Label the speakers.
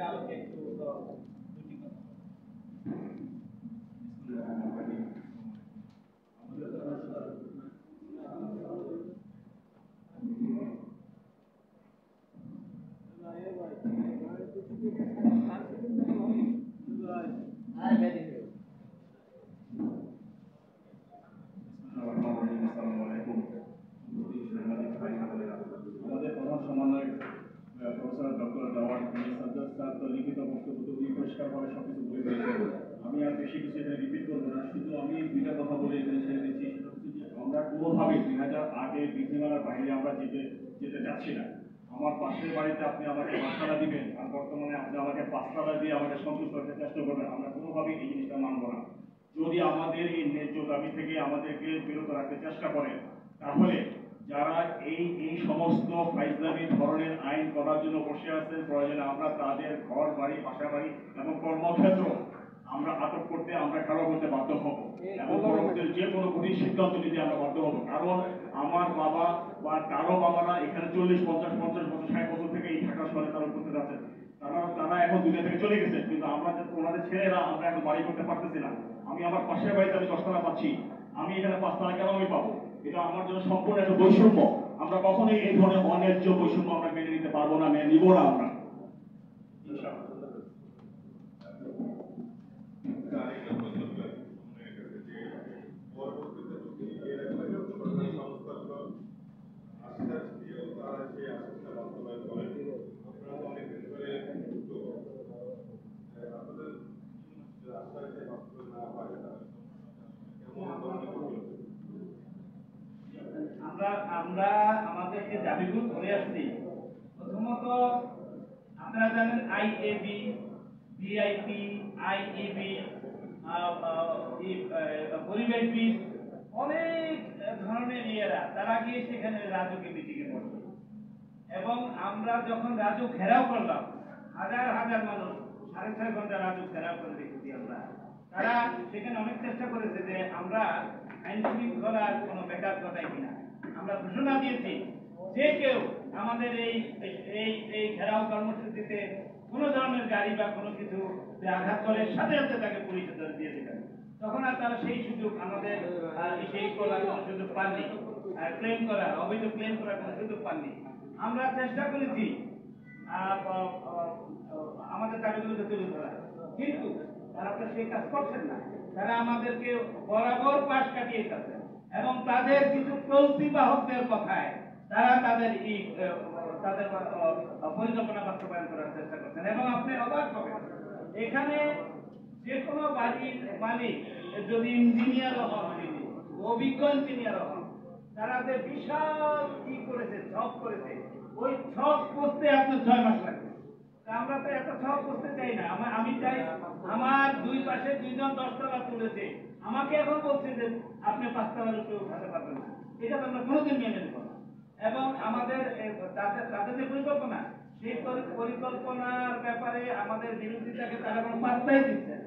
Speaker 1: আলোকে একটু দুটি কথা।
Speaker 2: আমাদের প্রধান সমন্বয়ক প্রফেসর ডক্টর জওয়ান স্যার তো লিখিত বক্তব্য উনি পরিষ্কারভাবে সবকিছু বলে দিয়েছেন। আমি আর বেশি কিছু এখানে রিপিট করবো না, শুধু আমি দুইটা কথা বলে এখানে ছেড়ে দিচ্ছি। সেটা হচ্ছে যে আমরা কোনোভাবে 2008-এর বিধিমালার বাইরে আমরা যেতে চাচ্ছি না। আমার পাশের বাড়িতে আপনি আমাকে 5 তালা দিবেন, আর বর্তমানে আপনি আমাকে 5 তালা দিয়ে আমাকে সন্তুষ্ট করতে চেষ্টা করবেন, আমরা কোনোভাবেই এই জিনিসটা মানব না। যদি আমাদের এই ন্যায্য দাবি থেকে আমাদেরকে বিরত রাখতে চেষ্টা করেন, তাহলে যারা এই সমস্ত ফাইজলামি ধরনের আইন করার জন্য বসে আছেন, প্রয়োজনে আমরা তাদের ঘর বাড়ি, বাসা বাড়ি এবং কর্মক্ষেত্র আমরা আটক করতে, আমরা কারো করতে বাধ্য হব এবং পরবর্তী যে কোনো কঠিন সিদ্ধান্ত নিতে আমরা বাধ্য হব। কারণ আমার বাবা বা কারো বাবারা এখানে 40, 50, 50 বছর, 60 বছর থেকে এই ঢাকা শহরে তারা করতে যাচ্ছেন। তারা এখন দুনিয়া থেকে চলে গেছে, কিন্তু আমরা ওনাদের ছেলেরা আমরা এখন বাড়ি করতে পারতেছি না। আমি আমার পাশের বাড়িতে আমি 10 তালা পাচ্ছি, আমি এখানে 5 তালা কেন আমি পাবো? এটা আমার জন্য সম্পূর্ণ একটা বৈষম্য। আমরা কখনোই এই ধরনের অন্যায্য বৈষম্য আমরা মেনে নিতে পারবো না, মেনে নিব না আমরা।
Speaker 1: আমরা আমাদের যে দাবিগুলো ধরে আসছি, প্রথমত আপনারা জানেন আইএবি, বিআইপি, আইইবি, পরিবেশবিদ, অনেক ধরনের ইয়েরা তারা গিয়ে সেখানে রাজুকে মিটিংয়ে বসে, এবং আমরা যখন রাজু ঘেরাও করলাম, হাজার হাজার মানুষ 6.5 ঘন্টা রাজু ঘেরাও করে রেখেছি আমরা। তারা সেখানে অনেক চেষ্টা করেছে যে আমরা আইন শৃঙ্খলার কোনো ব্যাঘাত ঘটাই কিনা। আমরা ঘোষণা দিয়েছি যে কেউ আমাদের এই ঘেরাও কর্মসূচিতে কোনো ধরনের গাড়ি বা কোনো কিছু আঘাত করে, সাথে সাথে তাকে পুলিশে ধরে দিয়ে দেবেন। তখন আর তারা সেই সুযোগ আমাদের সেই করার কোনো সুযোগ পাননি, ক্লেম করার, অবৈধ ক্লেম করার কোনো সুযোগ পাননি। আমরা চেষ্টা করেছি আমাদের দাবিগুলোকে তুলে ধরা, কিন্তু তারা তো সেই কাজ করছেন না। তারা আমাদেরকে বরাবর পাশ কাটিয়ে যাচ্ছেন এবং তাদের কিছু প্রতিবাহকদের কথায় তারা তাদের পরিকল্পনা বাস্তবায়ন করার চেষ্টা করছেন। এবং আপনি অবাক হবেন, এখানে যে কোনো বাড়ির মালিক যদি ইঞ্জিনিয়ারও হন, তিনি অভিজ্ঞ ইঞ্জিনিয়ারও হন, তারা যে বিশাল কি করেছে, ছক করেছে, ওই ছক করতে আপনার 6 মাস লাগবে। আমরা তো এত ছক করতে চাই না। আমি চাই, আমার দুই পাশে 2 জন 10 তলা তুলেছে, আমাকে এখন বলছে যে আপনি 5 তলার উপরে উঠাতে পারবেন না। এটা তো আমরা কোনোদিন মেনে নেব না। এবং আমাদের তাদের যে পরিকল্পনা, সেই পরিকল্পনার ব্যাপারে আমাদের বিরোধিতাকে তারা কোনো পাত্তাই দিচ্ছে না।